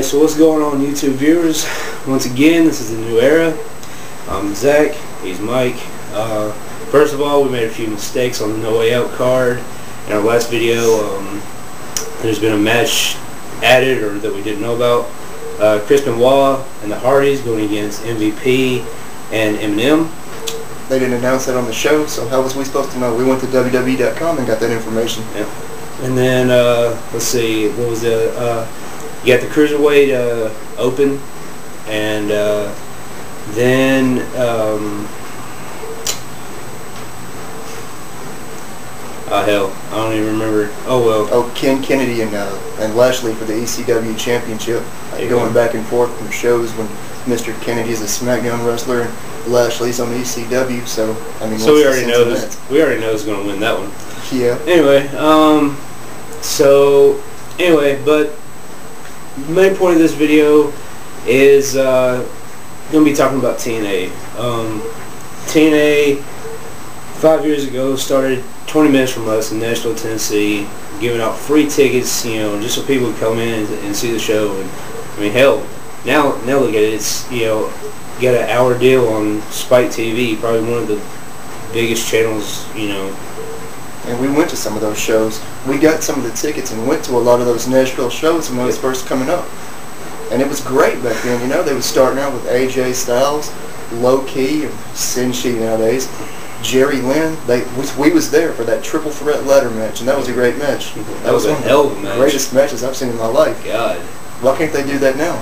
so what's going on, YouTube viewers? Once again, this is the new era. I'm Zach, he's Mike. First of all, we made a few mistakes on the No Way Out card. In our last video, there's been a match added or that we didn't know about. Chris Benoit and the Hardys going against MVP and Eminem. They didn't announce that on the show, so how was we supposed to know? We went to WWE.com and got that information. Yeah. And then, let's see, what was the, you got the Cruiserweight Open, and then, hell, I don't even remember. Oh, well. Oh, Ken Kennedy and Lashley for the ECW Championship. Going back and forth from shows when Mr. Kennedy is a SmackDown wrestler and Lashley's on the ECW, so, I mean, so we already know this. We already know who's going to win that one. Yeah. Anyway, but the main point of this video is going to be talking about TNA. TNA 5 years ago started 20 minutes from us in Nashville, Tennessee, giving out free tickets, you know, just so people could come in and see the show. And I mean, hell, now look at it. It's, you know, you got an hour deal on Spike TV, probably one of the biggest channels, you know. And we went to some of those shows. We got some of the tickets and went to a lot of those Nashville shows when it was first coming up. And it was great back then, you know. They were starting out with AJ Styles, Low Key, and Senshi nowadays. Jerry Lynn. We was there for that triple threat ladder match, and that was a great match. That was a hell of a match. The greatest matches I've seen in my life. God. Why can't they do that now?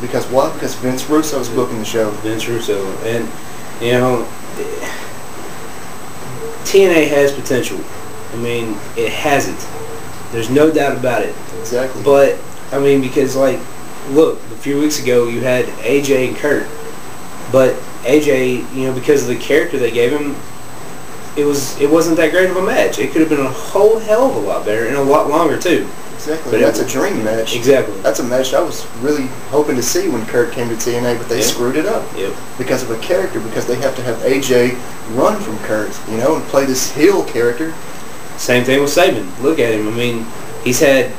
Because why? Because Vince Russo's booking the show. Vince Russo. And, you know, TNA has potential. I mean, it has it. There's no doubt about it. Exactly. But, I mean, because, like, look, a few weeks ago you had AJ and Kurt. But AJ, you know, because of the character they gave him, it wasn't that great of a match. It could have been a whole hell of a lot better and a lot longer, too. Exactly. But that's a dream match. Exactly. That's a match I was really hoping to see when Kurt came to TNA, but they screwed it up. Yep. Because of a character, because they have to have AJ run from Kurt, you know, and play this heel character. Same thing with Saban. Look at him. I mean, he's had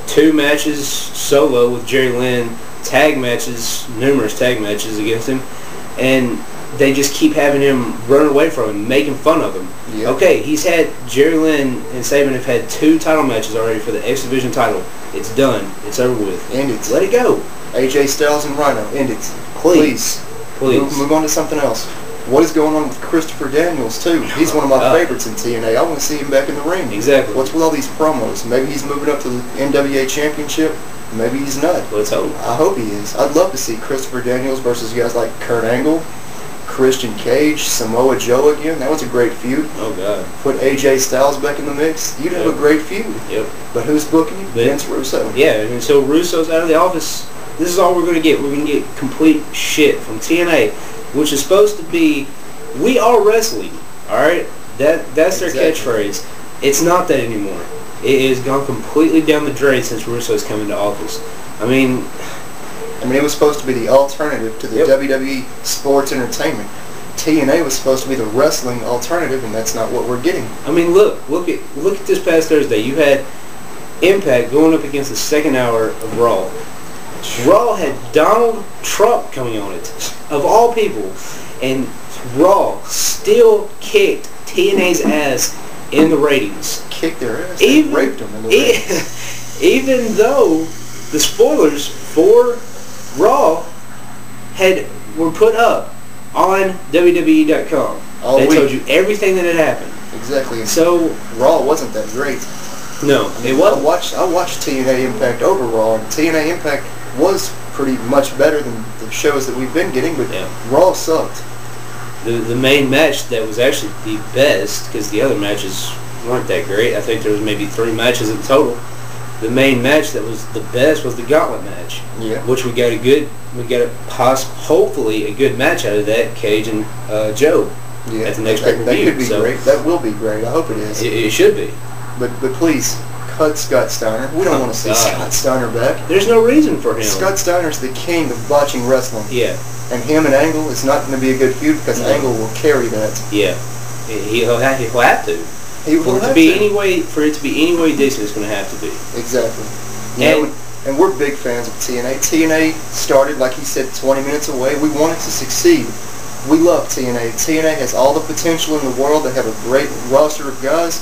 2 matches solo with Jerry Lynn, tag matches, numerous tag matches against him, and they just keep having him run away from him, making fun of him. Yep. Okay, he's had, Jerry Lynn and Saban have had 2 title matches already for the X Division title. It's done. It's over with. End it. Let it go. AJ Styles and Rhino. End it. Please. Move on to something else. What is going on with Christopher Daniels, too? He's one of my favorites in TNA. I want to see him back in the ring. Exactly. What's with all these promos? Maybe he's moving up to the NWA Championship. Maybe he's not. Let's hope. I hope he is. I'd love to see Christopher Daniels versus guys like Kurt Angle, Christian Cage, Samoa Joe again. That was a great feud. Oh, God. Put AJ Styles back in the mix. You'd have a great feud. Yep. But who's booking you? Vince Russo. Yeah, and until Russo's out of the office, this is all we're going to get. We're going to get complete shit from TNA, which is supposed to be, we are wrestling, all right? That's their catchphrase. It's not that anymore. It has gone completely down the drain since Russo's come into office. I mean, it was supposed to be the alternative to the WWE Sports Entertainment. TNA was supposed to be the wrestling alternative, and that's not what we're getting. I mean, look at this past Thursday. You had Impact going up against the second hour of Raw. Raw had Donald Trump coming on it, of all people, and Raw still kicked TNA's ass in the ratings. Kicked their ass. They raped them in the ratings. Even though the spoilers for Raw were put up on WWE.com. They told you everything that had happened. Exactly. So Raw wasn't that great. No, it wasn't. I watched TNA Impact over Raw, and TNA Impact was pretty much better than the shows that we've been getting, but Raw sucked. The main match that was actually the best, because the other matches weren't that great. I think there was maybe 3 matches in total. The main match that was the best was the Gauntlet match. Yeah. Which hopefully a good match out of that, Cage and Joe. Yeah. At the next pay-per-view. That could be great. That will be great. I hope it is. It should be. But please, cut Scott Steiner. We don't want to see Scott Steiner back. There's no reason for him. Scott Steiner's the king of botching wrestling. Yeah. And him and Angle is not going to be a good feud because Angle will carry that. Yeah. He'll have to. For it to be any way decent, it's going to have to be. Exactly. And And we're big fans of TNA. TNA started, like he said, 20 minutes away. We want it to succeed. We love TNA. TNA has all the potential in the world. They have a great roster of guys.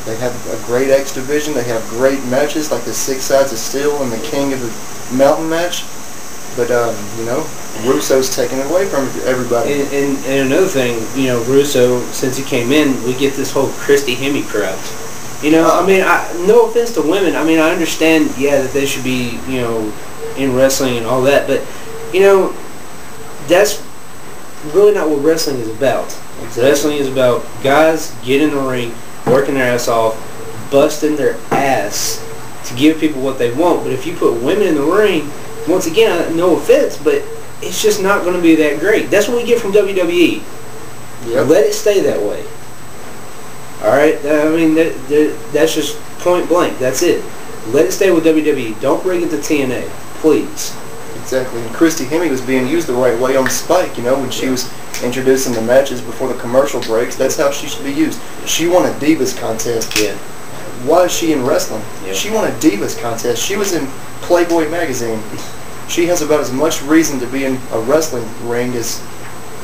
They have a great X division. They have great matches like the 6 Sides of Steel and the King of the Mountain match. But, you know, Russo's taking it away from everybody. And another thing, you know, Russo, since he came in, we get this whole Christy Hemme crowd. You know, I mean, no offense to women. I mean, I understand, yeah, that they should be, you know, in wrestling and all that. But, you know, that's really not what wrestling is about. Exactly. Wrestling is about guys getting in the ring, working their ass off, busting their ass to give people what they want. But if you put women in the ring, once again, no offense, but it's just not going to be that great. That's what we get from WWE. Yep. Let it stay that way. All right? I mean, that's just point blank. That's it. Let it stay with WWE. Don't bring it to TNA, please. Exactly. And Christy Hemme was being used the right way on Spike, you know, when she was introducing the matches before the commercial breaks. That's how she should be used. She won a Divas contest. Yeah. Why is she in wrestling? Yeah. She won a Divas contest. She was in Playboy magazine. She has about as much reason to be in a wrestling ring as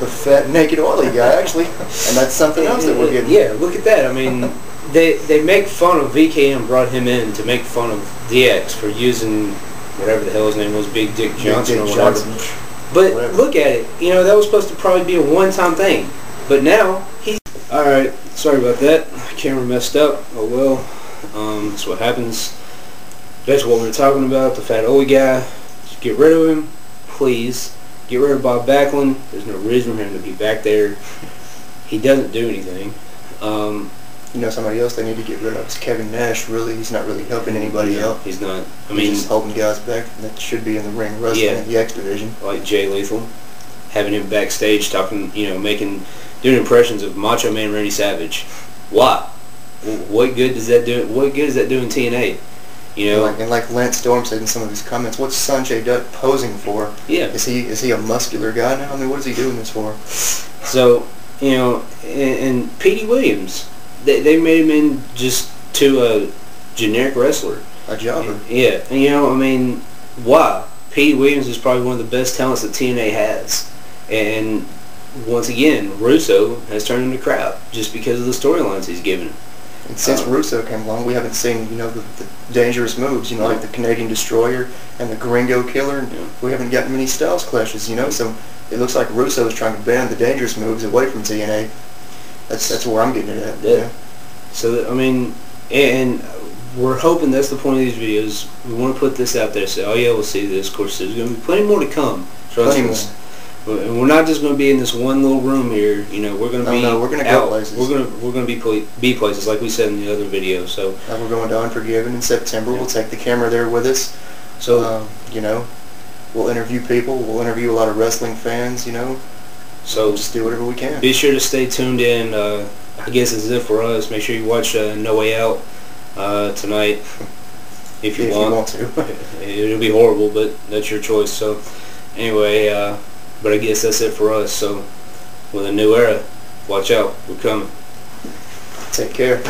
the fat, naked, oily guy, actually. And that's something else that we're getting. Yeah, look at that. I mean, they make fun of VKM, brought him in to make fun of DX for using whatever the hell his name was, Big Dick Johnson or whatever. But look at it. You know, that was supposed to probably be a one-time thing. But now, he's... Alright, sorry about that. Camera messed up. Oh well. That's what happens. That's what we were talking about, the fat old guy. Just get rid of him, please. Get rid of Bob Backlund. There's no reason for him to be back there. He doesn't do anything. You know, somebody else they need to get rid of is Kevin Nash. Really, he's not really helping anybody out. He's not. I mean, he's just holding guys back that should be in the ring wrestling in the X division. Like Jay Lethal, having him backstage talking, you know, doing impressions of Macho Man Randy Savage. Why? What good does that do? What good is that doing TNA? You know, and like Lance Storm said in some of his comments, what's Sanjay Dutt posing for? Yeah. Is he a muscular guy now? I mean, what is he doing this for? So, you know, and Petey Williams, they made him in just to a generic wrestler. A jobber. Yeah. And, you know, I mean, why? Petey Williams is probably one of the best talents that TNA has. And once again, Russo has turned him to crap just because of the storylines he's given. And since Russo came along, we haven't seen, you know, the dangerous moves, you know, like the Canadian Destroyer and the Gringo Killer. And we haven't gotten many styles clashes, you know. So it looks like Russo is trying to ban the dangerous moves away from TNA. That's where I'm getting it at. Yeah. So I mean, and we're hoping that's the point of these videos. We want to put this out there. Say, oh yeah, we'll see this. Of course, there's going to be plenty more to come. Trust us. And we're not just going to be in this one little room here. You know, we're going to be we're going to go places. We're going to be places like we said in the other video. So we're going to Unforgiven in September. We'll take the camera there with us. So you know, we'll interview people. We'll interview a lot of wrestling fans. You know, so we'll just do whatever we can. Be sure to stay tuned in. I guess it's it for us. Make sure you watch No Way Out tonight if you want to. It'll be horrible, but that's your choice. So anyway. But I guess that's it for us. So, with a new era, watch out. We're coming. Take care.